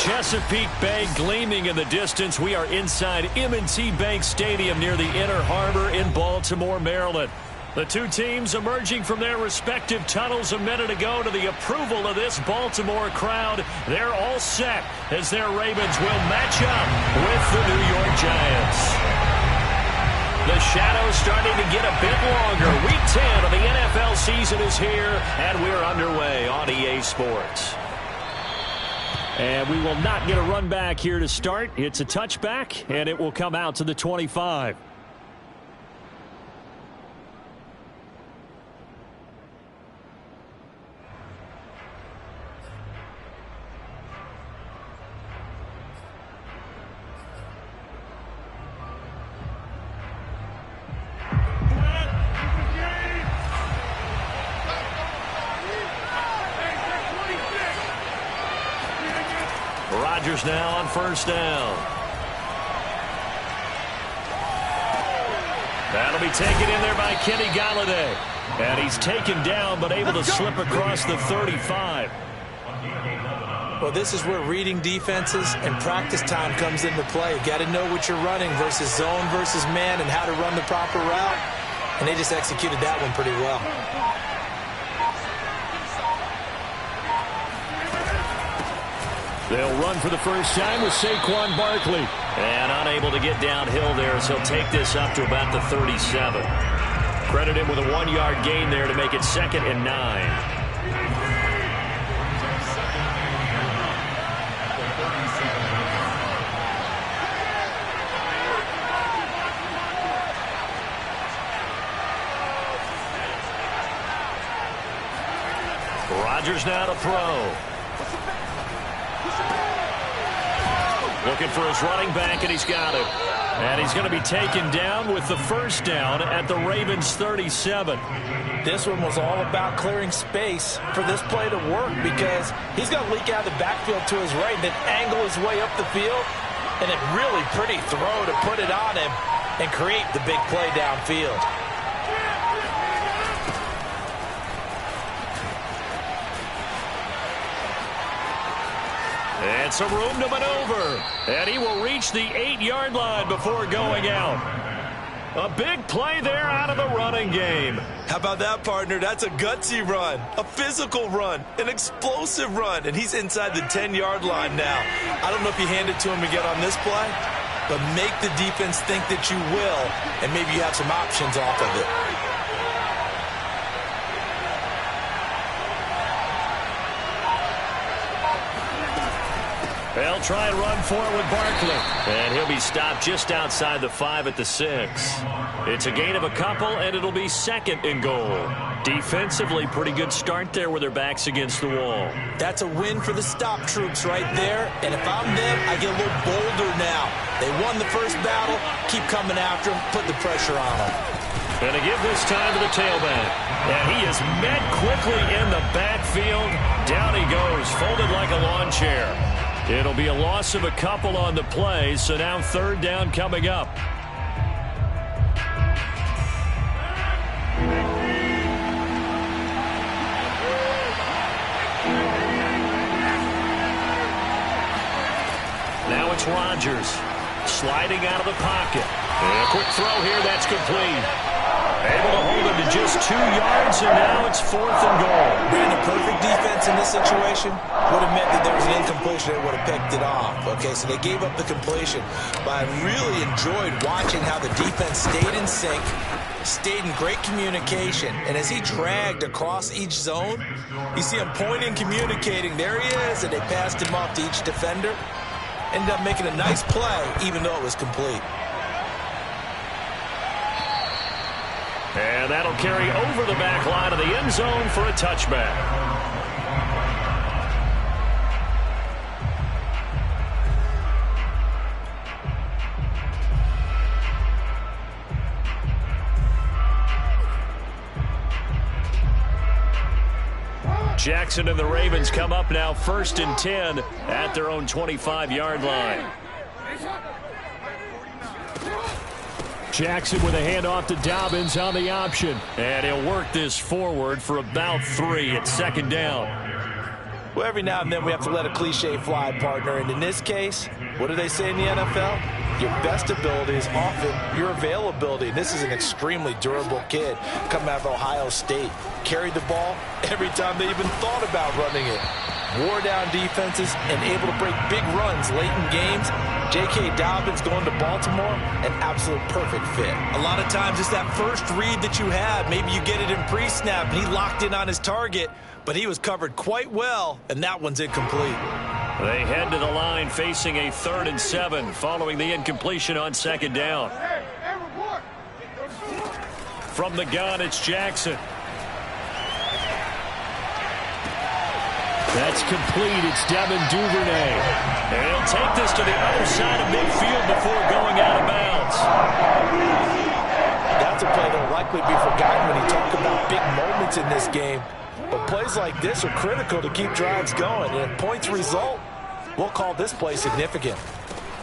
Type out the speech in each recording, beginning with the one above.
Chesapeake Bay gleaming in the distance. We are inside M&T Bank Stadium near the Inner Harbor in Baltimore, Maryland. The two teams emerging from their respective tunnels a minute ago to the approval of this Baltimore crowd. They're all set as their Ravens will match up with the New York Giants. The shadows starting to get a bit longer. Week 10 of the NFL season is here, and we're underway on EA Sports. And we will not get a run back here to start. It's a touchback, and it will come out to the 25. Rodgers now on first down. That'll be taken in there by Kenny Golladay. And he's taken down but able to slip across the 35. Well, this is where reading defenses and practice time comes into play. You got to know what you're running versus zone versus man and how to run the proper route. And they just executed that one pretty well. They'll run for the first time with Saquon Barkley. And unable to get downhill there, so he'll take this up to about the 37. Credit him with a 1-yard gain there to make it 2nd and 9. Rodgers now to throw. Looking for his running back, and he's got it. And he's going to be taken down with the first down at the Ravens' 37. This one was all about clearing space for this play to work because he's going to leak out of the backfield to his right and then angle his way up the field. And a really pretty throw to put it on him and create the big play downfield. And some room to maneuver. And he will reach the 8-yard line before going out. A big play there out of the running game. How about that, partner? That's a gutsy run, a physical run, an explosive run, and he's inside the 10-yard line now. I don't know if you hand it to him again on this play, but make the defense think that you will, and maybe you have some options off of it. They'll try and run for it with Barkley. And he'll be stopped just outside the 5 at the 6. It's a gain of a couple, and it'll be 2nd and goal. Defensively, pretty good start there with their backs against the wall. That's a win for the stop troops right there. And if I'm them, I get a little bolder now. They won the first battle. Keep coming after them. Put the pressure on them. And to give this time to the tailback. And he is met quickly in the backfield. Down he goes, folded like a lawn chair. It'll be a loss of a couple on the play, so now 3rd down coming up. Now it's Rodgers sliding out of the pocket. And a quick throw here, that's complete. Able to hold him to just 2 yards, and now it's 4th and goal. Brandon, perfect defense in this situation would have meant that there was an incompletion that would have picked it off. Okay, so they gave up the completion. But I really enjoyed watching how the defense stayed in sync, stayed in great communication. And as he dragged across each zone, you see him pointing, communicating. There he is, and they passed him off to each defender. Ended up making a nice play, even though it was complete. And that'll carry over the back line of the end zone for a touchback. Jackson and the Ravens come up now 1st and 10 at their own 25-yard line. Jackson with a handoff to Dobbins on the option. And he'll work this forward for about 3 at 2nd down. Well, every now and then we have to let a cliche fly, partner. And in this case, what do they say in the NFL? Your best ability is often your availability. And this is an extremely durable kid coming out of Ohio State. Carried the ball every time they even thought about running it. Wore down defenses and able to break big runs late in games. J.K. Dobbins going to Baltimore, an absolute perfect fit. A lot of times it's that first read that you have. Maybe you get it in pre-snap and he locked in on his target, but he was covered quite well, and that one's incomplete. They head to the line facing a 3rd and 7 following the incompletion on 2nd down. From the gun, it's Jackson. That's complete. It's Devin Duvernay. And he'll take this to the other side of midfield before going out of bounds. That's a play that will likely be forgotten when you talk about big moments in this game. But plays like this are critical to keep drives going. And if points result, we'll call this play significant.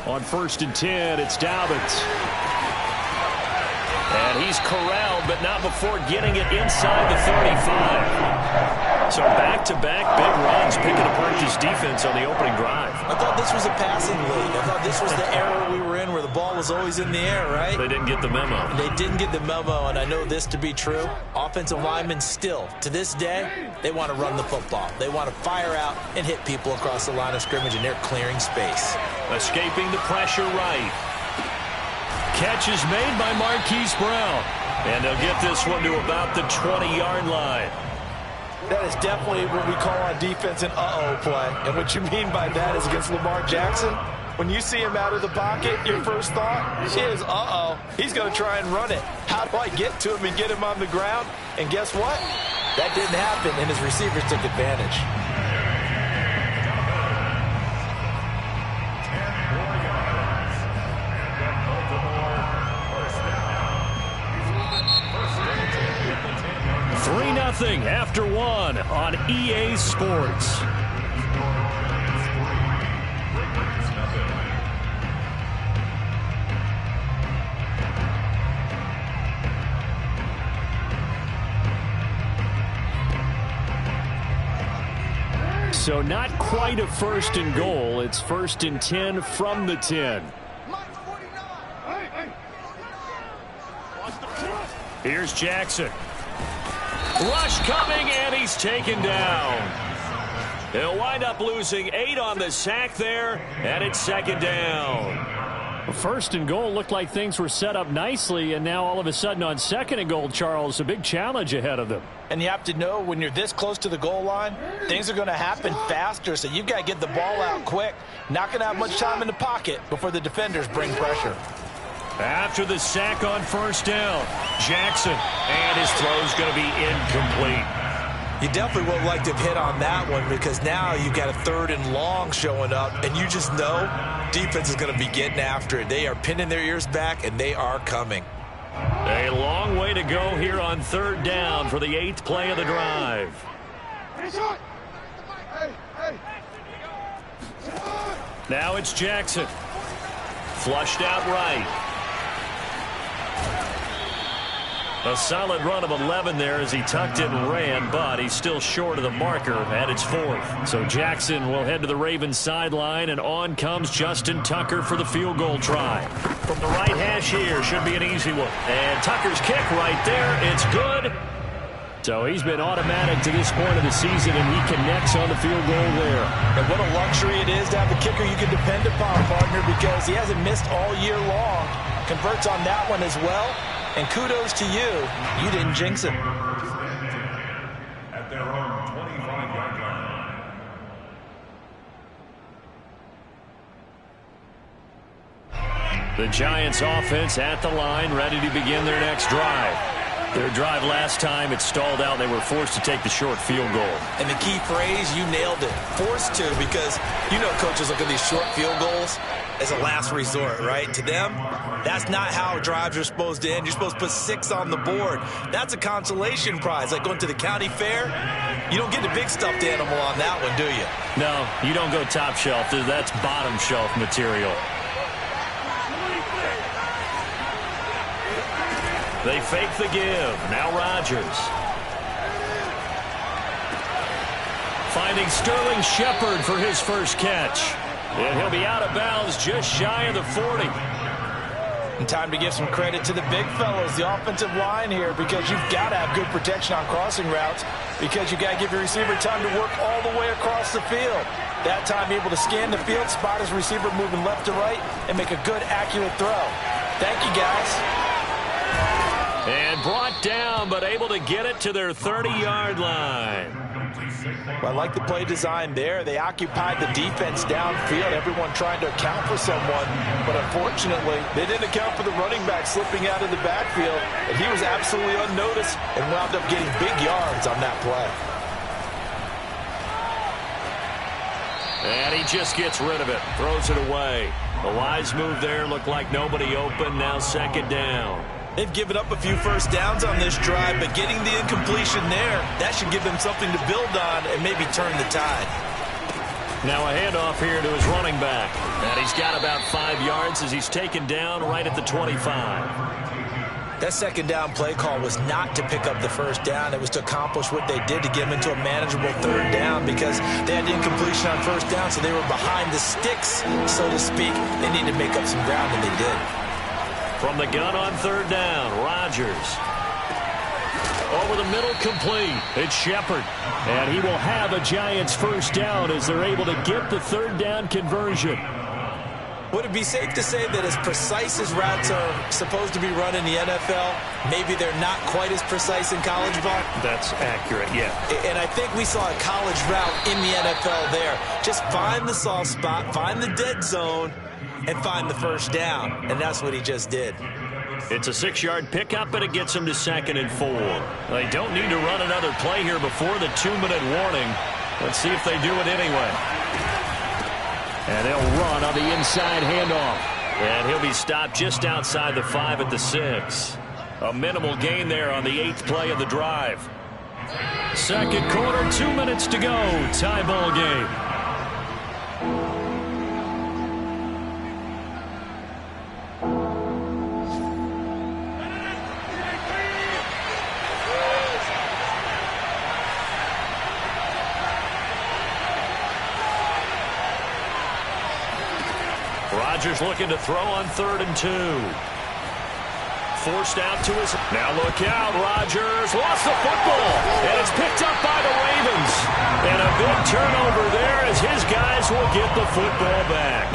On 1st and 10, it's Dobbins. And he's corralled, but not before getting it inside the 35. So back-to-back big runs picking apart this defense on the opening drive. I thought this was a passing league. I thought this was the era we were in where the ball was always in the air, right? They didn't get the memo. They didn't get the memo, and I know this to be true. Offensive linemen still, to this day, they want to run the football. They want to fire out and hit people across the line of scrimmage, and they're clearing space. Escaping the pressure right. Catch is made by Marquise Brown. And they'll get this one to about the 20-yard line. That is definitely what we call on defense an uh-oh play. And what you mean by that is against Lamar Jackson, when you see him out of the pocket, your first thought is, uh-oh, he's going to try and run it. How do I get to him and get him on the ground? And guess what? That didn't happen, and his receivers took advantage. After 1 on EA Sports. So not quite a 1st and goal. It's 1st and 10 from the 10. Here's Jackson. Rush coming, and he's taken down. He'll wind up losing 8 on the sack there, and it's 2nd down. 1st and goal looked like things were set up nicely, and now all of a sudden on 2nd and goal, Charles, a big challenge ahead of them. And you have to know when you're this close to the goal line, things are going to happen faster, so you've got to get the ball out quick. Not going to have much time in the pocket before the defenders bring pressure. After the sack on 1st down, Jackson, and his throw's going to be incomplete. You definitely would like to hit on that one because now you've got a 3rd and long showing up, and you just know defense is going to be getting after it. They are pinning their ears back, and they are coming. A long way to go here on 3rd down for the 8th play of the drive. Now it's Jackson. Flushed out right. A solid run of 11 there as he tucked it and ran, but he's still short of the marker at its 4th. So Jackson will head to the Ravens sideline, and on comes Justin Tucker for the field goal try. From the right hash here, should be an easy one. And Tucker's kick right there, it's good. So he's been automatic to this point of the season, and he connects on the field goal there. And what a luxury it is to have a kicker you can depend upon, partner, because he hasn't missed all year long. Converts on that one as well. And kudos to you. You didn't jinx him. At their own 25-yard line. The Giants offense at the line, ready to begin their next drive. Their drive last time, it stalled out. They were forced to take the short field goal. And the key phrase, you nailed it. Forced to, because you know coaches look at these short field goals as a last resort, right? To them, that's not how drives are supposed to end. You're supposed to put 6 on the board. That's a consolation prize, like going to the county fair. You don't get the big stuffed animal on that one, do you? No, you don't go top shelf. That's bottom shelf material. They fake the give. Now Rodgers. Finding Sterling Shepard for his first catch. And he'll be out of bounds just shy of the 40. And time to give some credit to the big fellows, the offensive line here, because you've got to have good protection on crossing routes, because you've got to give your receiver time to work all the way across the field. That time able to scan the field, spot his receiver moving left to right, and make a good, accurate throw. Thank you, guys. And brought down, but able to get it to their 30-yard line. Well, I like the play design there. They occupied the defense downfield, everyone trying to account for someone. But unfortunately, they didn't account for the running back slipping out of the backfield. And he was absolutely unnoticed and wound up getting big yards on that play. And he just gets rid of it, throws it away. A wise move there, looked like nobody open, now second down. They've given up a few first downs on this drive, but getting the incompletion there, that should give them something to build on and maybe turn the tide. Now a handoff here to his running back. And he's got about 5 yards as he's taken down right at the 25. That second down play call was not to pick up the first down. It was to accomplish what they did to get them into a manageable third down, because they had incompletion on first down, so they were behind the sticks, so to speak. They needed to make up some ground, and they did. From the gun on third down, Rodgers. Over the middle, complete. It's Shepard. And he will have a Giants first down as they're able to get the third down conversion. Would it be safe to say that as precise as routes are supposed to be run in the NFL, maybe they're not quite as precise in college ball? That's accurate, yeah. And I think we saw a college route in the NFL there. Just find the soft spot, find the dead zone, and find the first down. And that's what he just did. It's a 6-yard pickup, and it gets him to 2nd and 4. They don't need to run another play here before the 2-minute warning. Let's see if they do it anyway. And they'll run on the inside handoff. And he'll be stopped just outside the 5 at the 6. A minimal gain there on the 8th play of the drive. Second quarter, 2 minutes to go. Tie ball game. Rodgers looking to throw on 3rd and 2. Forced out to his... Now look out, Rodgers lost the football, and it's picked up by the Ravens. And a big turnover there as his guys will get the football back.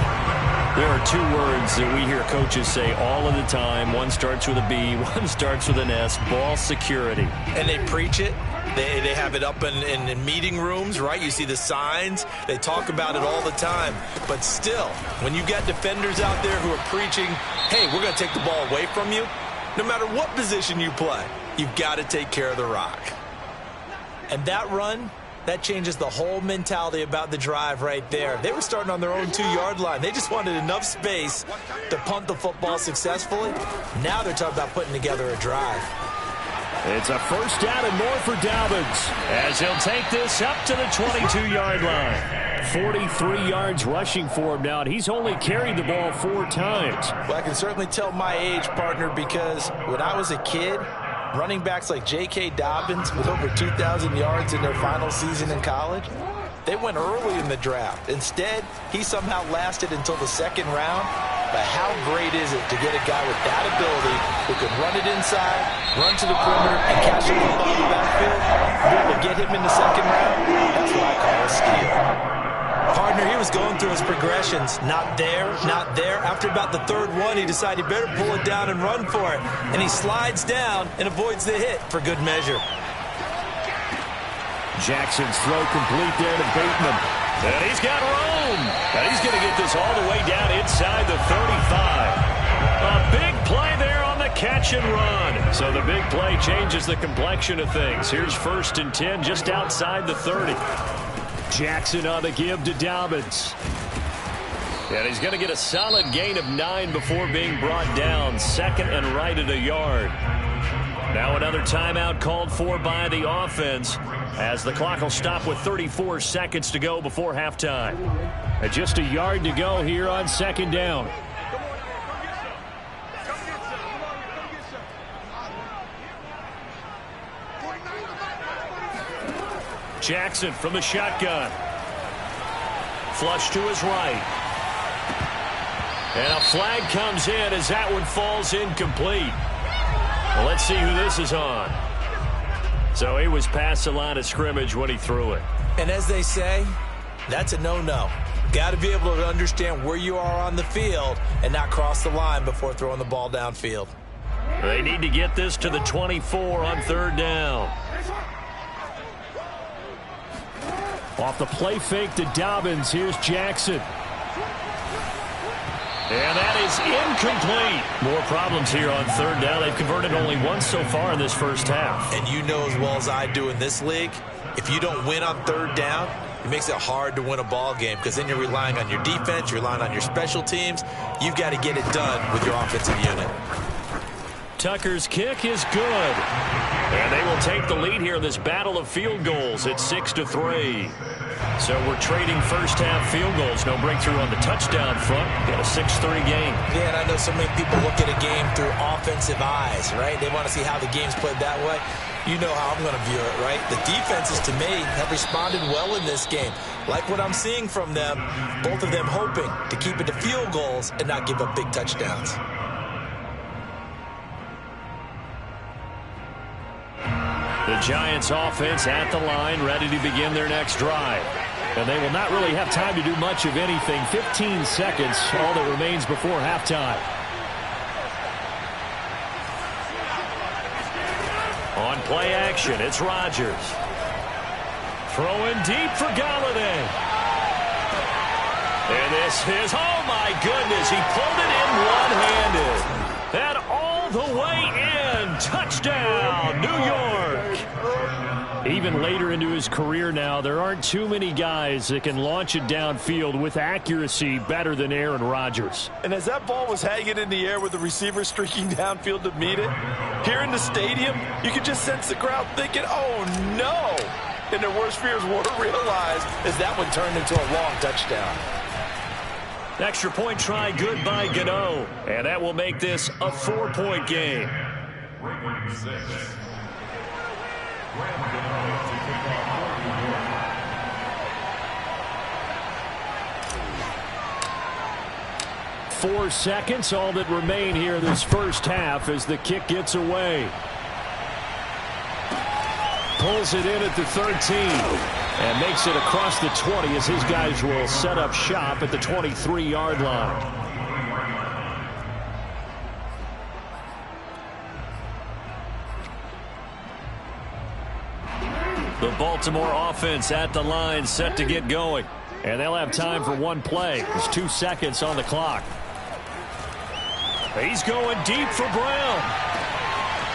There are 2 words that we hear coaches say all of the time. One starts with a B, one starts with an S, ball security. And they preach it. They have it up in meeting rooms, right? You see the signs. They talk about it all the time. But still, when you got defenders out there who are preaching, hey, we're going to take the ball away from you, no matter what position you play, you've got to take care of the rock. And that run, that changes the whole mentality about the drive right there. They were starting on their own 2-yard line. They just wanted enough space to punt the football successfully. Now they're talking about putting together a drive. It's a first down and more for Dobbins as he'll take this up to the 22-yard line. 43 yards rushing for him now, and he's only carried the ball 4 times. Well, I can certainly tell my age, partner, because when I was a kid, running backs like J.K. Dobbins with over 2,000 yards in their final season in college, they went early in the draft. Instead, he somehow lasted until the 2nd round. But how great is it to get a guy with that ability who can run it inside, run to the perimeter, and catch the football in the backfield? Be able to get him in the 2nd round? That's what I call a steal. Partner, he was going through his progressions. Not there, not there. After about the 3rd one, he decided he better pull it down and run for it. And he slides down and avoids the hit for good measure. Jackson's throw complete there to Bateman. And he's got room. And he's going to get this all the way down inside the 35. A big play there on the catch and run. So the big play changes the complexion of things. Here's 1st and 10 just outside the 30. Jackson on the give to Dobbins. And he's going to get a solid gain of 9 before being brought down. 2nd and right at a yard. Now another timeout called for by the offense as the clock will stop with 34 seconds to go before halftime. And just a yard to go here on 2nd down. Jackson from the shotgun. Flush to his right. And a flag comes in as that one falls incomplete. Well, let's see who this is on. So he was past the line of scrimmage when he threw it. And as they say, that's a no-no. Got to be able to understand where you are on the field and not cross the line before throwing the ball downfield. They need to get this to the 24 on third down. Off the play fake to Dobbins, here's Jackson. And that is incomplete. More problems here on third down. They've converted only once so far in this first half. And you know as well as I do in this league, if you don't win on third down, it makes it hard to win a ball game because then you're relying on your defense, you're relying on your special teams. You've got to get it done with your offensive unit. Tucker's kick is good. And they will take the lead here in this battle of field goals at 6-3. So we're trading first half field goals. No breakthrough on the touchdown front. Got a 6-3 game. Yeah, and I know so many people look at a game through offensive eyes, right? They want to see how the game's played that way. You know how I'm going to view it, right? The defenses, to me, have responded well in this game. Like what I'm seeing from them, both of them hoping to keep it to field goals and not give up big touchdowns. The Giants offense at the line, ready to begin their next drive. And they will not really have time to do much of anything. 15 seconds, all that remains before halftime. On play action, it's Rodgers. Throwing deep for Galladay. And this is, oh my goodness, he pulled it in one-handed. And all the way in, touchdown, New York. Even later into his career now, there aren't too many guys that can launch it downfield with accuracy better than Aaron Rodgers. And as that ball was hanging in the air with the receiver streaking downfield to meet it, here in the stadium, you could just sense the crowd thinking, oh no! And their worst fears were realized as that one turned into a long touchdown. Extra point try good by Gano. And that will make this a 4-point game. 4 seconds, all that remain here in this first half as the kick gets away. Pulls it in at the 13 and makes it across the 20 as his guys will set up shop at the 23-yard line. The Baltimore offense at the line set to get going. And they'll have time for one play. There's 2 seconds on the clock. He's going deep for Brown.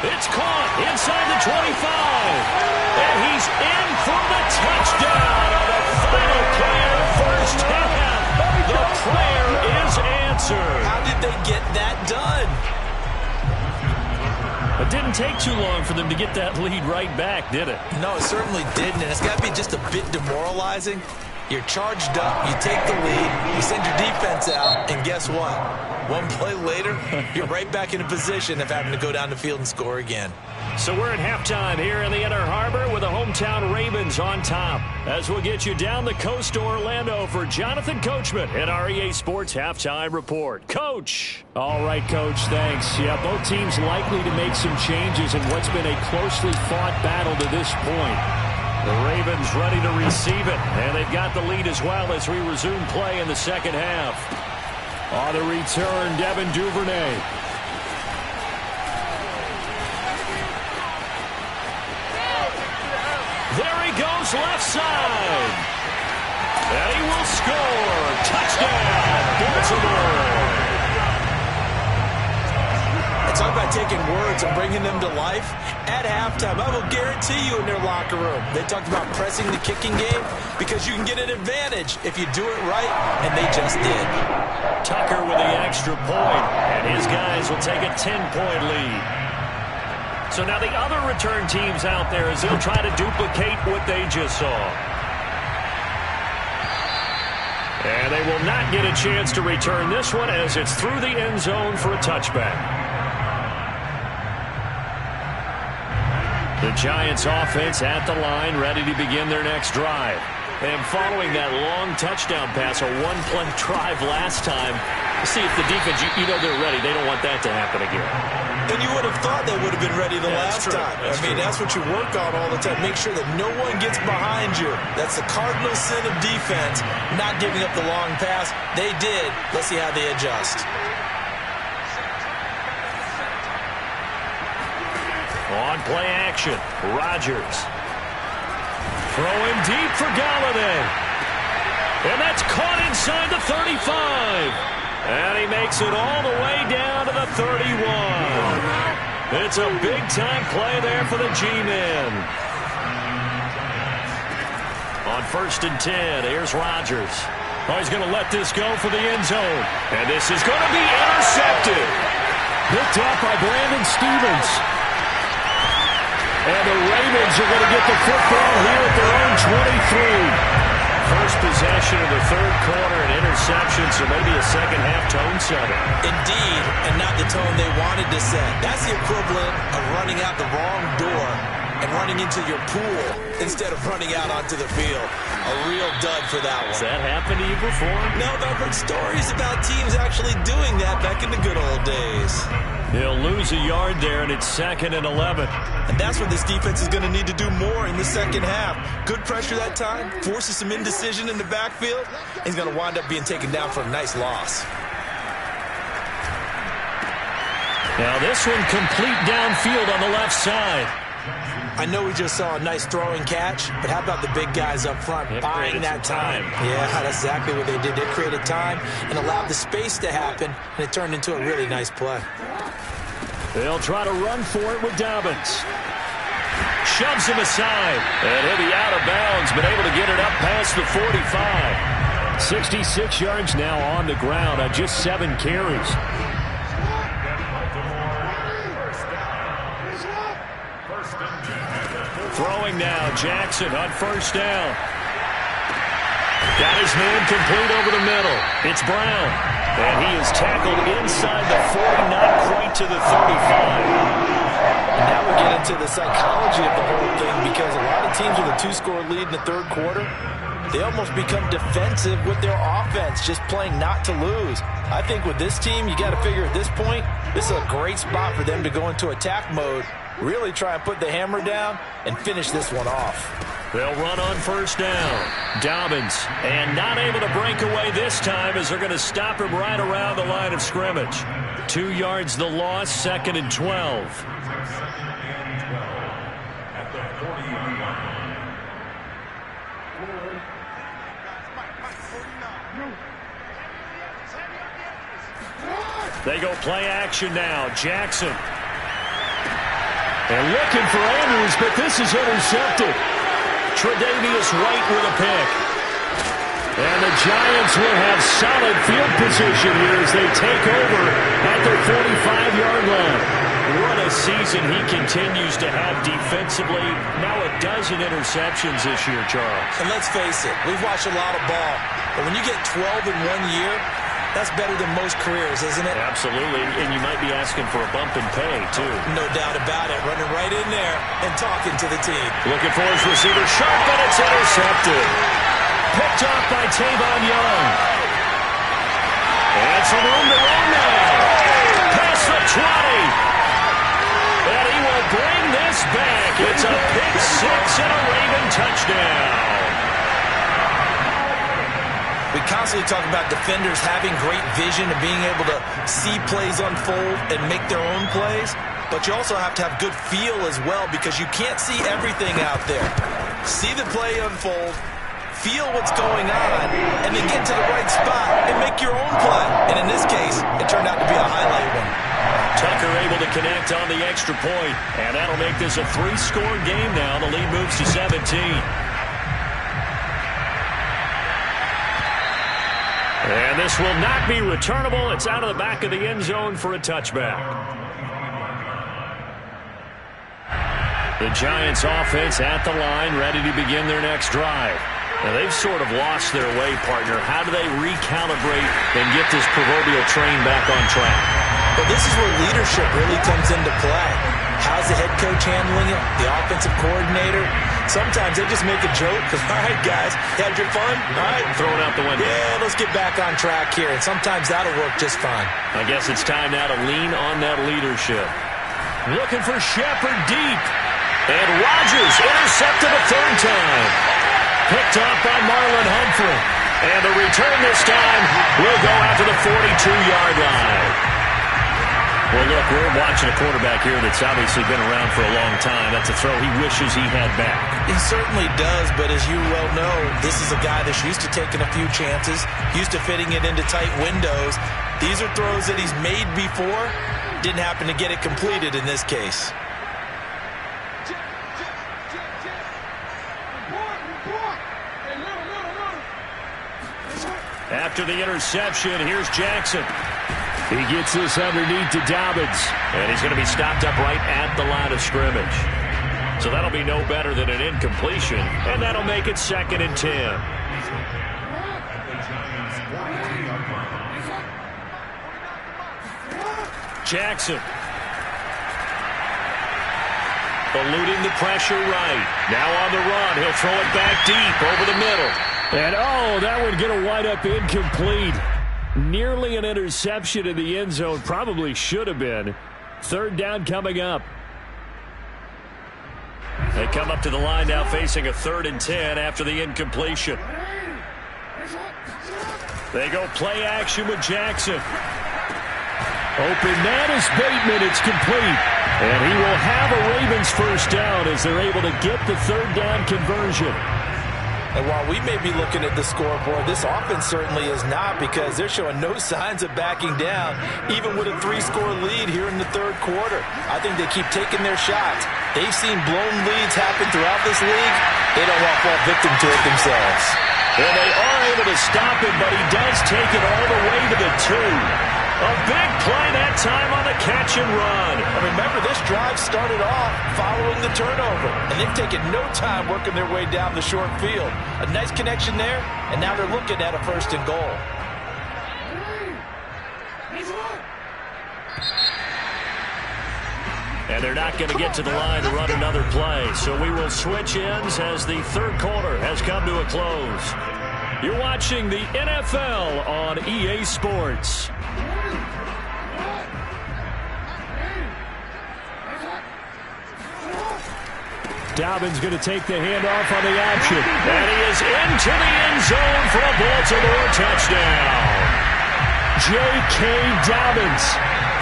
It's caught inside the 25. And he's in for the touchdown on the final play of the first half. The prayer is answered. How did they get that done? It didn't take too long for them to get that lead right back, did it? No, it certainly didn't, and it's got to be just a bit demoralizing. You're charged up, you take the lead, you send your defense out, and guess what? One play later, you're right back in a position of having to go down the field and score again. So we're at halftime here in the Inner Harbor with the hometown Ravens on top. As we'll get you down the coast to Orlando for Jonathan Coachman at our EA Sports Halftime Report. Coach. All right, Coach, thanks. Yeah, both teams likely to make some changes in what's been a closely fought battle to this point. The Ravens ready to receive it, and they've got the lead as well as we resume play in the second half. On the return, Devin Duvernay. There he goes left side. And he will score. Touchdown, Baltimore. Talk about taking words and bringing them to life. At halftime, I will guarantee you in their locker room, they talked about pressing the kicking game because you can get an advantage if you do it right, and they just did. Tucker with the extra point, and his guys will take a 10-point lead. So now the other return teams out there as they'll try to duplicate what they just saw. And they will not get a chance to return this one as it's through the end zone for a touchback. The Giants offense at the line, ready to begin their next drive. And following that long touchdown pass, a one-play drive last time, see if the defense, you know they're ready. They don't want that to happen again. And you would have thought they would have been ready the last time. That's what you work on all the time. Make sure that no one gets behind you. That's the cardinal sin of defense, not giving up the long pass. They did. Let's see how they adjust. On play action, Rodgers. Throwing deep for Galladay. And that's caught inside the 35. And he makes it all the way down to the 31. It's a big-time play there for the G-men. On 1st and 10, here's Rodgers. Oh, he's going to let this go for the end zone. And this is going to be intercepted. Picked up by Brandon Stephens. And the Ravens are going to get the football here at their own 23. First possession of the third quarter and interception, so maybe a second-half tone setter. Indeed, and not the tone they wanted to set. That's the equivalent of running out the wrong door and running into your pool instead of running out onto the field. A real dud for that one. Has that happened to you before? No, but I've heard stories about teams actually doing that back in the good old days. He'll lose a yard there, and it's 2nd and 11. And that's what this defense is going to need to do more in the second half. Good pressure that time, forces some indecision in the backfield. He's going to wind up being taken down for a nice loss. Now this one complete downfield on the left side. I know we just saw a nice throwing catch, but how about the big guys up front buying that time? Yeah, that's exactly what they did. They created time and allowed the space to happen, and it turned into a really nice play. They'll try to run for it with Dobbins. Shoves him aside. And he'll be out of bounds, but able to get it up past the 45. 66 yards now on the ground on just 7 carries. Throwing now, Jackson on 1st down. Got his man complete over the middle. It's Brown. And he is tackled inside the 40, not quite to the 35. And now we get into the psychology of the whole thing, because a lot of teams with a 2-score lead in the third quarter, they almost become defensive with their offense, just playing not to lose. I think with this team, you got to figure at this point, this is a great spot for them to go into attack mode, really try and put the hammer down and finish this one off. They'll run on 1st down. Dobbins, and not able to break away this time as they're going to stop him right around the line of scrimmage. 2 yards the loss, 2nd and 12. They go play action now. Jackson. And looking for Andrews, but this is intercepted. Tre'Davious White with a pick. And the Giants will have solid field position here as they take over at their 45-yard line. What a season he continues to have defensively. Now a dozen interceptions this year, Charles. And let's face it, we've watched a lot of ball. But when you get 12 in 1 year, that's better than most careers, isn't it? Absolutely, and you might be asking for a bump in pay, too. No doubt about it. Running right in there and talking to the team. Looking for his receiver, sharp, and it's intercepted. Picked off by Tavon Young. And some room to run now. Past the 20. And he will bring this back. It's a pick 6 and a Raven touchdown. We constantly talk about defenders having great vision and being able to see plays unfold and make their own plays. But you also have to have good feel as well, because you can't see everything out there. See the play unfold, feel what's going on, and then get to the right spot and make your own play. And in this case, it turned out to be a highlight one. Tucker able to connect on the extra point, and that'll make this a 3-score game now. The lead moves to 17. And this will not be returnable. It's out of the back of the end zone for a touchback. The Giants offense at the line, ready to begin their next drive. Now they've sort of lost their way, partner. How do they recalibrate and get this proverbial train back on track? Well, this is where leadership really comes into play. How's the head coach handling it? The offensive coordinator? Sometimes they just make a joke because, all right, guys, you had your fun? All right. Throw it out the window. Yeah, let's get back on track here. And sometimes that'll work just fine. I guess it's time now to lean on that leadership. Looking for Shepard deep. And Rodgers intercepted a third time. Picked up by Marlon Humphrey. And the return this time will go out to the 42-yard line. Well, look, we're watching a quarterback here that's obviously been around for a long time. That's a throw he wishes he had back. He certainly does, but as you well know, this is a guy that's used to taking a few chances, used to fitting it into tight windows. These are throws that he's made before. Didn't happen to get it completed in this case. After the interception, here's Jackson. He gets this underneath to Dobbins. And he's going to be stopped up right at the line of scrimmage. So that'll be no better than an incompletion. And that'll make it 2nd and 10. Jackson. Eluding the pressure right. Now on the run. He'll throw it back deep over the middle. And, oh, that would get a wind up incomplete. Nearly an interception in the end zone. Probably should have been. 3rd down coming up. They come up to the line now facing a 3rd and 10 after the incompletion. They go play action with Jackson. Open man is Bateman. It's complete. And he will have a Ravens first down as they're able to get the 3rd down conversion. And while we may be looking at the scoreboard, this offense certainly is not, because they're showing no signs of backing down, even with a 3-score lead here in the 3rd quarter. I think they keep taking their shots. They've seen blown leads happen throughout this league. They don't want to fall victim to it themselves. Well, they are able to stop him, but he does take it all the way to the 2. A big play that time on the catch and run. And remember, this drive started off following the turnover, and they've taken no time working their way down the short field. A nice connection there, and now they're looking at a 1st and goal. And they're not going to get to the line to run another play, so we will switch ends as the 3rd quarter has come to a close. You're watching the NFL on EA Sports. Dobbins going to take the handoff on the option. And he is into the end zone for a Baltimore touchdown. J.K. Dobbins,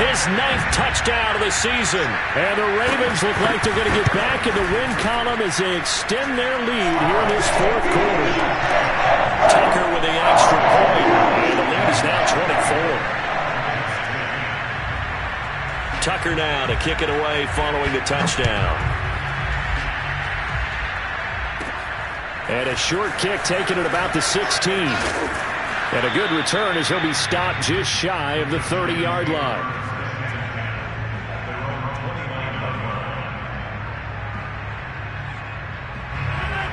his 9th touchdown of the season. And the Ravens look like they're going to get back in the win column as they extend their lead here in this 4th quarter. Tucker with the extra point. And the lead is now 24. Tucker now to kick it away following the touchdown. And a short kick taken at about the 16. And a good return as he'll be stopped just shy of the 30-yard line.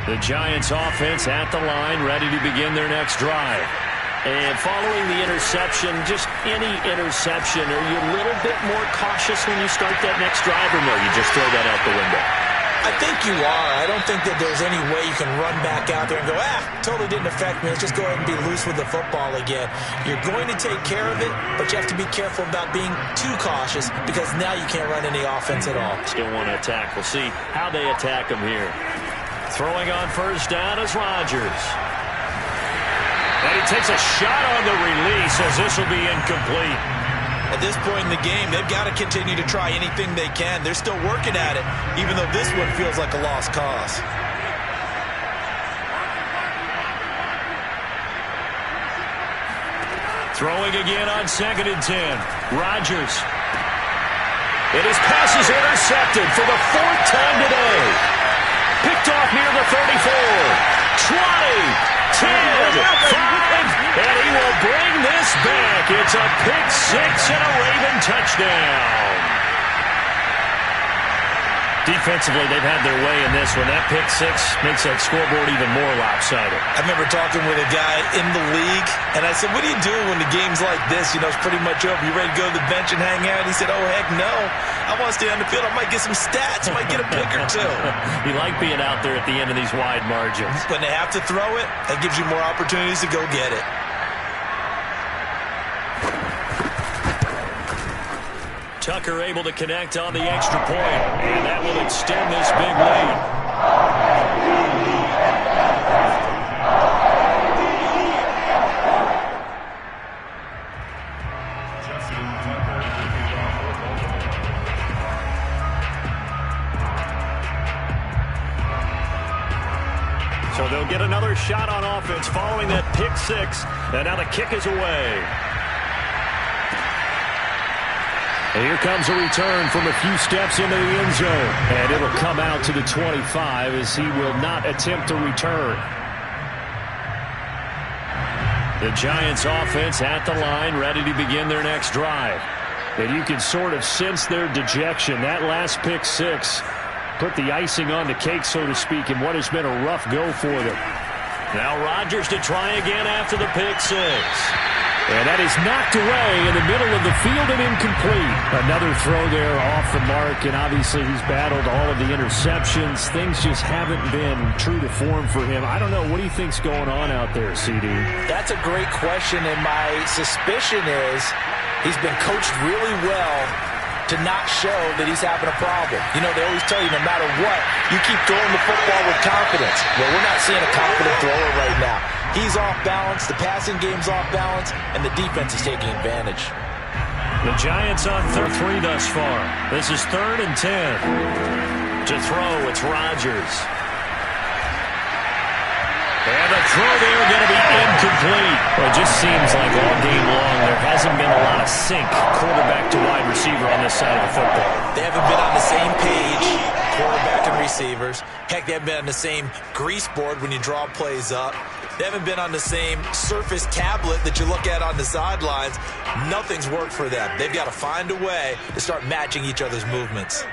The Giants offense at the line, ready to begin their next drive. And following the interception, just any interception, are you a little bit more cautious when you start that next drive, or no, you just throw that out the window? I think you are. I don't think that there's any way you can run back out there and go, totally didn't affect me. Let's just go ahead and be loose with the football again. You're going to take care of it, but you have to be careful about being too cautious, because now you can't run any offense at all. Still want to attack. We'll see how they attack him here. Throwing on 1st down is Rodgers. And he takes a shot on the release as this will be incomplete. At this point in the game, they've got to continue to try anything they can. They're still working at it, even though this one feels like a lost cause. Throwing again on 2nd and 10. Rodgers. And his pass is intercepted for the 4th time today. Picked off near the 34. 20. 10, 5, and he will bring this back. It's a pick 6 and a Raven touchdown. Defensively, they've had their way in this one. That pick six makes that scoreboard even more lopsided. I remember talking with a guy in the league, and I said, what are you doing when the game's like this? You know, it's pretty much over. You ready to go to the bench and hang out? He said, oh, heck no. I want to stay on the field. I might get some stats. I might get a pick or two. You like being out there at the end of these wide margins. When they have to throw it, that gives you more opportunities to go get it. Tucker able to connect on the extra point, and that will extend this big lead. So they'll get another shot on offense following that pick six, and now the kick is away. And here comes a return from a few steps into the end zone. And it'll come out to the 25 as he will not attempt to return. The Giants offense at the line, ready to begin their next drive. And you can sort of sense their dejection. That last pick six put the icing on the cake, so to speak, in what has been a rough go for them. Now Rodgers to try again after the pick six. And that is knocked away in the middle of the field and incomplete. Another throw there off the mark, and obviously he's battled all of the interceptions. Things just haven't been true to form for him. I don't know. What do you think's going on out there, CD? That's a great question, and my suspicion is he's been coached really well to not show that he's having a problem. You know, they always tell you no matter what, you keep throwing the football with confidence. Well, we're not seeing a confident thrower right now. He's off balance, the passing game's off balance, and the defense is taking advantage. The Giants on 3rd thus far. This is 3rd and 10. To throw, it's Rodgers. And the throw there going to be incomplete. Well, it just seems like all game long there hasn't been a lot of sync quarterback to wide receiver on this side of the football. They haven't been on the same page, quarterback and receivers. Heck, they haven't been on the same grease board when you draw plays up. They haven't been on the same Surface tablet that you look at on the sidelines. Nothing's worked for them. They've got to find a way to start matching each other's movements.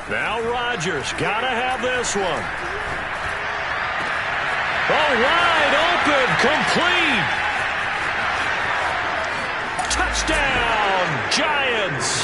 Now Rodgers, gotta have this one. Oh, wide open, complete. Touchdown, Giants.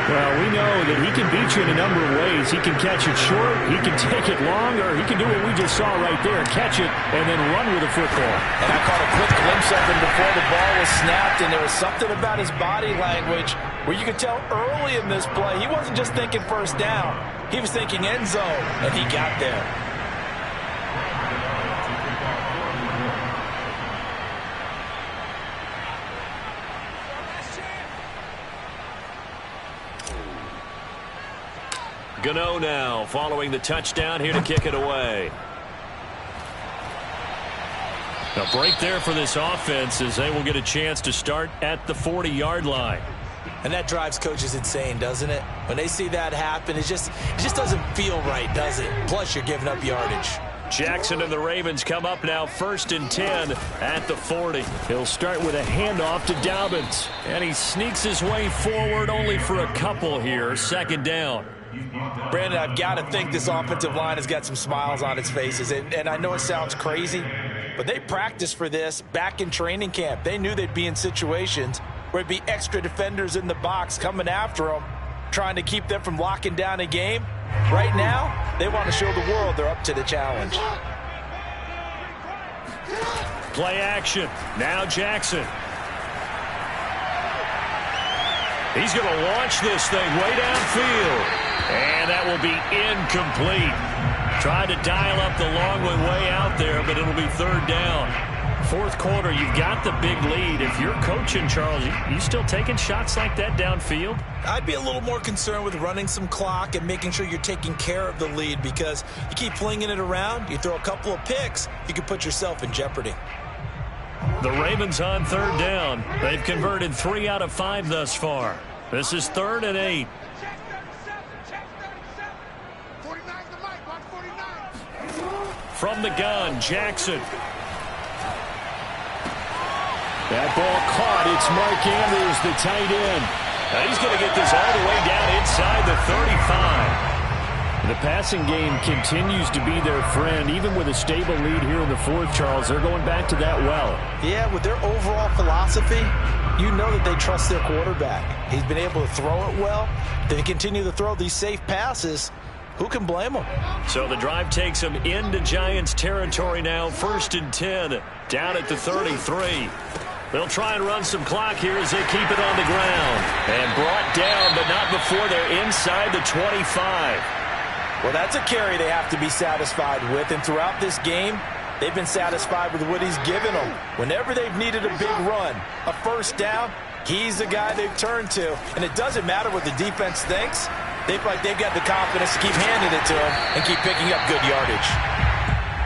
Well, we know that he can beat you in a number of ways. He can catch it short, he can take it long, or he can do what we just saw right there, catch it and then run with the football. And I caught a quick glimpse of him before the ball was snapped, and there was something about his body language where you could tell early in this play he wasn't just thinking first down. He was thinking end zone, and he got there. Gano now following the touchdown here to kick it away. A break there for this offense as they will get a chance to start at the 40-yard line. And that drives coaches insane, doesn't it? When they see that happen, it just doesn't feel right, does it? Plus, you're giving up yardage. Jackson and the Ravens come up now 1st and 10 at the 40. He'll start with a handoff to Dobbins. And he sneaks his way forward only for a couple here. 2nd down. Brandon, I've got to think this offensive line has got some smiles on its faces. And I know it sounds crazy, but they practiced for this back in training camp. They knew they'd be in situations where it'd be extra defenders in the box coming after them, trying to keep them from locking down a game. Right now, they want to show the world they're up to the challenge. Play action. Now Jackson. He's going to launch this thing way downfield. And that will be incomplete. Tried to dial up the long one way out there, but it'll be 3rd down. 4th quarter, you've got the big lead. If you're coaching, Charles, you still taking shots like that downfield? I'd be a little more concerned with running some clock and making sure you're taking care of the lead, because you keep flinging it around, you throw a couple of picks, you can put yourself in jeopardy. The Ravens on 3rd down. They've converted 3 out of 5 thus far. This is 3rd and 8. From the gun, Jackson. That ball caught. It's Mark Andrews, the tight end. And he's going to get this all the way down inside the 35. The passing game continues to be their friend. Even with a stable lead here in the fourth, Charles, they're going back to that well. Yeah, with their overall philosophy, you know that they trust their quarterback. He's been able to throw it well. They continue to throw these safe passes. Who can blame them? So the drive takes them into Giants territory now. 1st and 10, down at the 33. They'll try and run some clock here as they keep it on the ground. And brought down, but not before they're inside the 25. Well, that's a carry they have to be satisfied with. And throughout this game, they've been satisfied with what he's given them. Whenever they've needed a big run, a first down, he's the guy they've turned to. And it doesn't matter what the defense thinks. They feel like they've got the confidence to keep handing it to him and keep picking up good yardage.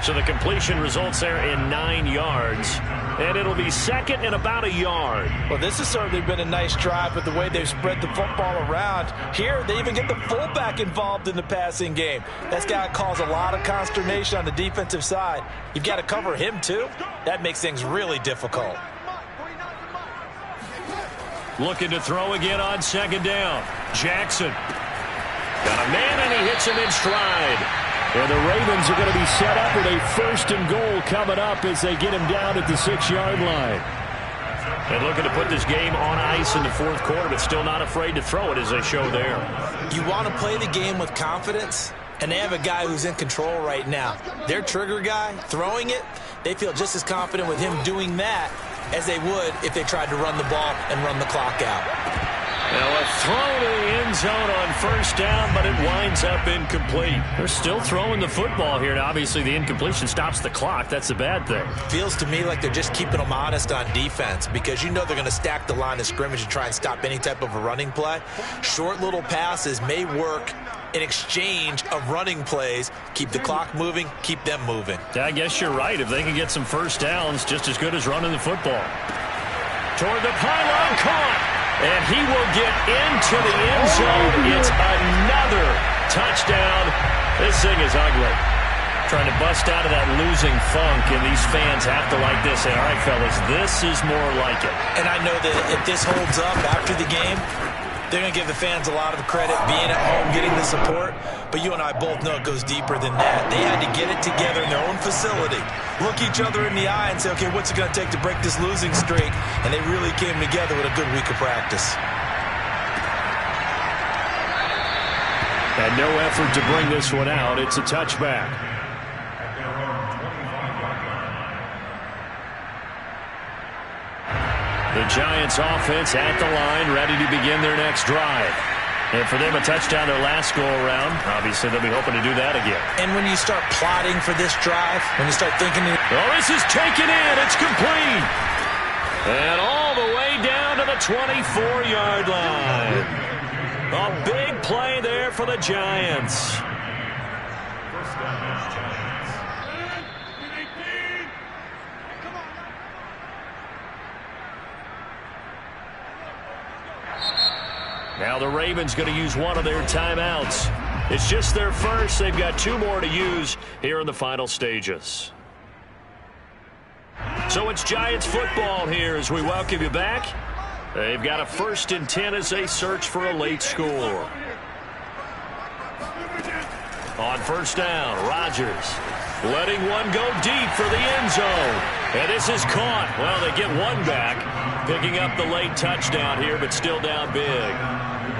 So the completion results there in 9 yards. And it'll be second and about a yard. Well, this has certainly been a nice drive with the way they've spread the football around. Here, they even get the fullback involved in the passing game. That's got to cause a lot of consternation on the defensive side. You've got to cover him, too. That makes things really difficult. Looking to throw again on 2nd down. Jackson. Got a man, and he hits him in stride. And the Ravens are going to be set up with a 1st and goal coming up as they get him down at the 6-yard line. And looking to put this game on ice in the fourth quarter, but still not afraid to throw it as they show there. You want to play the game with confidence, and they have a guy who's in control right now. Their trigger guy, throwing it, they feel just as confident with him doing that as they would if they tried to run the ball and run the clock out. Now a throw to the end zone on 1st down, but it winds up incomplete. They're still throwing the football here, and obviously the incompletion stops the clock. That's the bad thing. Feels to me like they're just keeping them honest on defense because you know they're going to stack the line of scrimmage and try and stop any type of a running play. Short little passes may work in exchange of running plays. Keep the clock moving, keep them moving. Yeah, I guess you're right. If they can get some first downs, just as good as running the football. Toward the pylon, caught. And he will get into the end zone. It's another touchdown. This thing is ugly. Trying to bust out of that losing funk, and these fans have to like this. Say, all right, fellas, this is more like it. And I know that if this holds up after the game, they're going to give the fans a lot of credit being at home, getting the support. But you and I both know it goes deeper than that. They had to get it together in their own facility, look each other in the eye and say, okay, what's it going to take to break this losing streak? And they really came together with a good week of practice. And no effort to bring this one out. It's a touchback. The Giants offense at the line, ready to begin their next drive. And for them, a touchdown their last go-around. Obviously, they'll be hoping to do that again. And when you start plotting for this drive, when you start thinking... Oh, this is taken in. It's complete. And all the way down to the 24-yard line. A big play there for the Giants. Now the Ravens going to use one of their timeouts. It's just their first. They've got 2 more to use here in the final stages. So it's Giants football here as we welcome you back. They've got a 1st and 10 as they search for a late score. On 1st down, Rodgers letting one go deep for the end zone. And this is caught. Well, they get one back, picking up the late touchdown here, but still down big.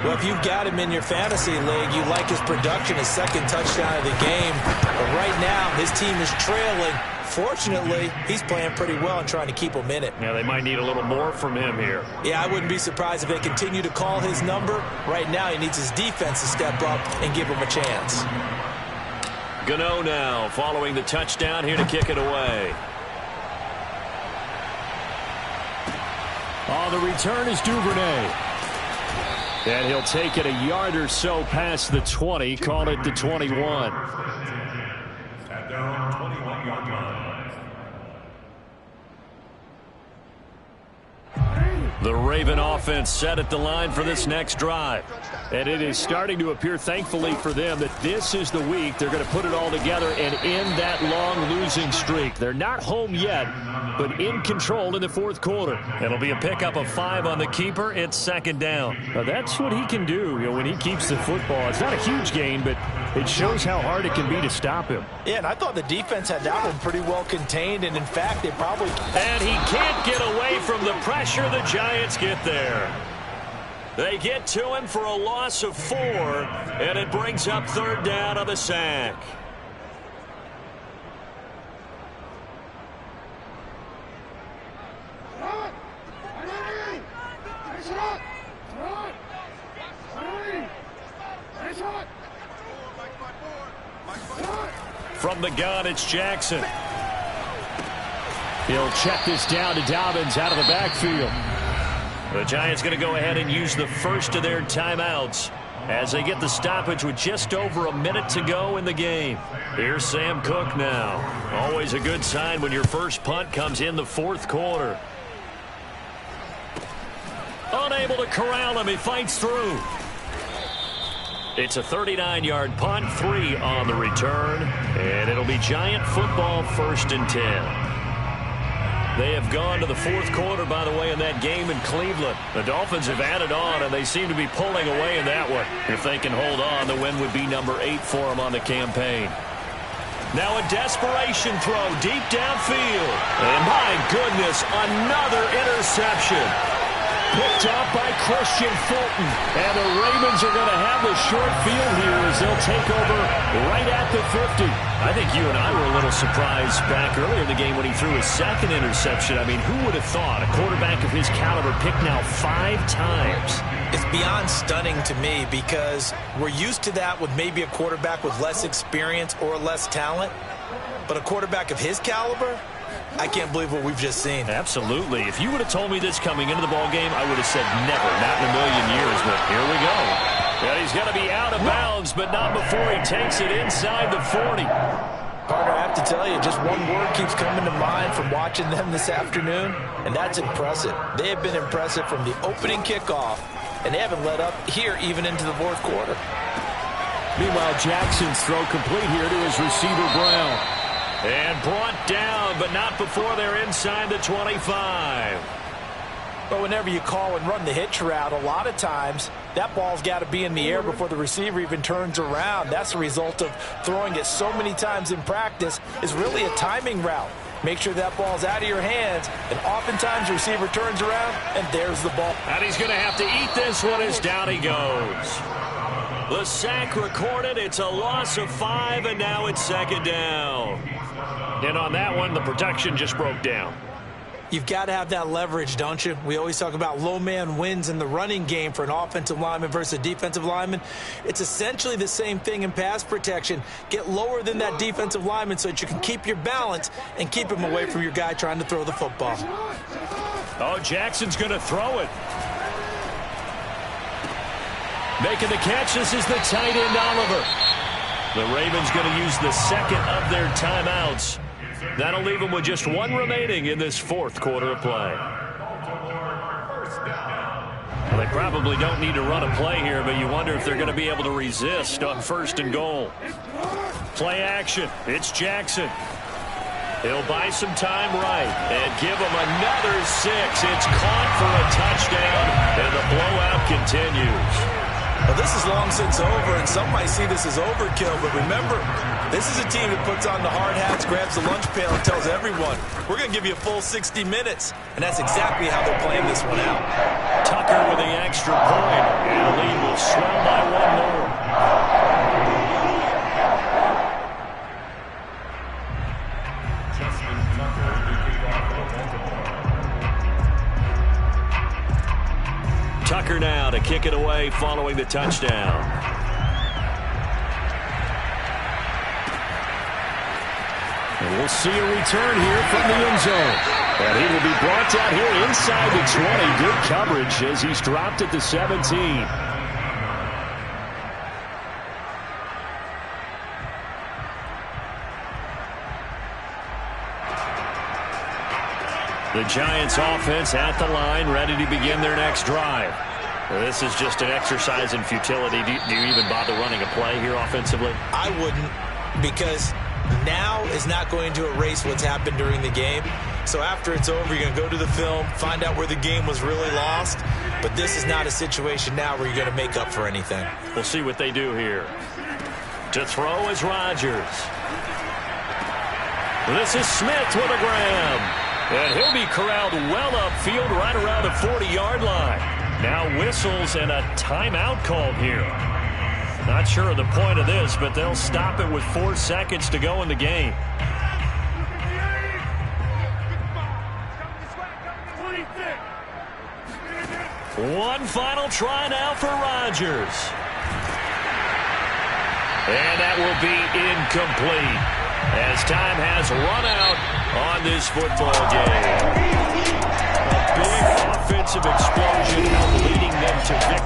Well, if you've got him in your fantasy league, you like his production, his 2nd touchdown of the game. But right now, his team is trailing. Fortunately, he's playing pretty well and trying to keep them in it. Yeah, they might need a little more from him here. Yeah, I wouldn't be surprised if they continue to call his number. Right now, he needs his defense to step up and give him a chance. Gano now following the touchdown here to kick it away. Oh, the return is Duvernay. And he'll take it a yard or so past the 20, call it the 21. At their own 21-yard line. The Raven offense set at the line for this next drive. And it is starting to appear, thankfully for them, that this is the week they're going to put it all together and end that long losing streak. They're not home yet, but in control in the fourth quarter. It'll be a pickup of 5 on the keeper. It's second down. Now that's what he can do, when he keeps the football. It's not a huge gain, but it shows how hard it can be to stop him. Yeah, and I thought the defense had that one pretty well contained, and in fact, they probably... And he can't get away from the pressure. The Giants get there. They get to him for a loss of 4, and it brings up third down on the sack. From the gun, it's Jackson. He'll check this down to Dobbins out of the backfield. The Giants going to go ahead and use the first of their timeouts as they get the stoppage with just over a minute to go in the game. Here's Sam Cook now. Always a good sign when your first punt comes in the fourth quarter. Unable to corral him. He fights through. It's a 39-yard punt, 3 on the return, and it'll be Giant football, 1st and 10. They have gone to the fourth quarter, by the way, in that game in Cleveland. The Dolphins have added on, and they seem to be pulling away in that one. If they can hold on, the win would be number 8 for them on the campaign. Now a desperation throw deep downfield. And my goodness, another interception. Picked up by Christian Fulton. And the Ravens are going to have the short field here as they'll take over right at the 50. I think you and I were a little surprised back earlier in the game when he threw his second interception. I mean, who would have thought a quarterback of his caliber picked now 5 times? It's beyond stunning to me because we're used to that with maybe a quarterback with less experience or less talent. But a quarterback of his caliber, I can't believe what we've just seen. Absolutely. If you would have told me this coming into the ball game, I would have said never, not in a million years. But here we go. And he's going to be out of bounds, but not before he takes it inside the 40. Carter, I have to tell you, just one word keeps coming to mind from watching them this afternoon, and that's impressive. They have been impressive from the opening kickoff, and they haven't let up here even into the fourth quarter. Meanwhile, Jackson's throw complete here to his receiver, Brown. And brought down, but not before they're inside the 25. But whenever you call and run the hitch route, a lot of times that ball's got to be in the air before the receiver even turns around. That's the result of throwing it so many times in practice is really a timing route. Make sure that ball's out of your hands, and oftentimes the receiver turns around, and there's the ball. And he's going to have to eat this one as down he goes. The sack recorded. It's a loss of 5, and now it's second down. And on that one, the protection just broke down. You've got to have that leverage, don't you? We always talk about low man wins in the running game for an offensive lineman versus a defensive lineman. It's essentially the same thing in pass protection. Get lower than that defensive lineman so that you can keep your balance and keep him away from your guy trying to throw the football. Oh, Jackson's going to throw it. Making the catch, this is the tight end, Oliver. The Ravens going to use the second of their timeouts. That'll leave them with just 1 remaining in this fourth quarter of play. Well, they probably don't need to run a play here, but you wonder if they're going to be able to resist on 1st and goal. Play action. It's Jackson. He'll buy some time right and give him another 6. It's caught for a touchdown, and the blowout continues. Well, this is long since over, and some might see this as overkill, but remember, this is a team that puts on the hard hats, grabs the lunch pail, and tells everyone, we're going to give you a full 60 minutes. And that's exactly how they're playing this one out. Tucker with the extra point, and the lead will swell by 1 more. Tucker now to kick it away following the touchdown. And we'll see a return here from the end zone. And he will be brought down here inside the 20. Good coverage as he's dropped at the 17. The Giants offense at the line, ready to begin their next drive. This is just an exercise in futility. Do you even bother running a play here offensively? I wouldn't, because now is not going to erase what's happened during the game. So after it's over, you're going to go to the film, find out where the game was really lost. But this is not a situation now where you're going to make up for anything. We'll see what they do here. To throw is Rodgers. This is Smith with a grab. And he'll be corralled well upfield right around the 40-yard line. Now whistles and a timeout called here. Not sure of the point of this, but they'll stop it with 4 seconds to go in the game. One final try now for Rodgers. And that will be incomplete as time has run out on this football game. A big offensive explosion leading them to victory.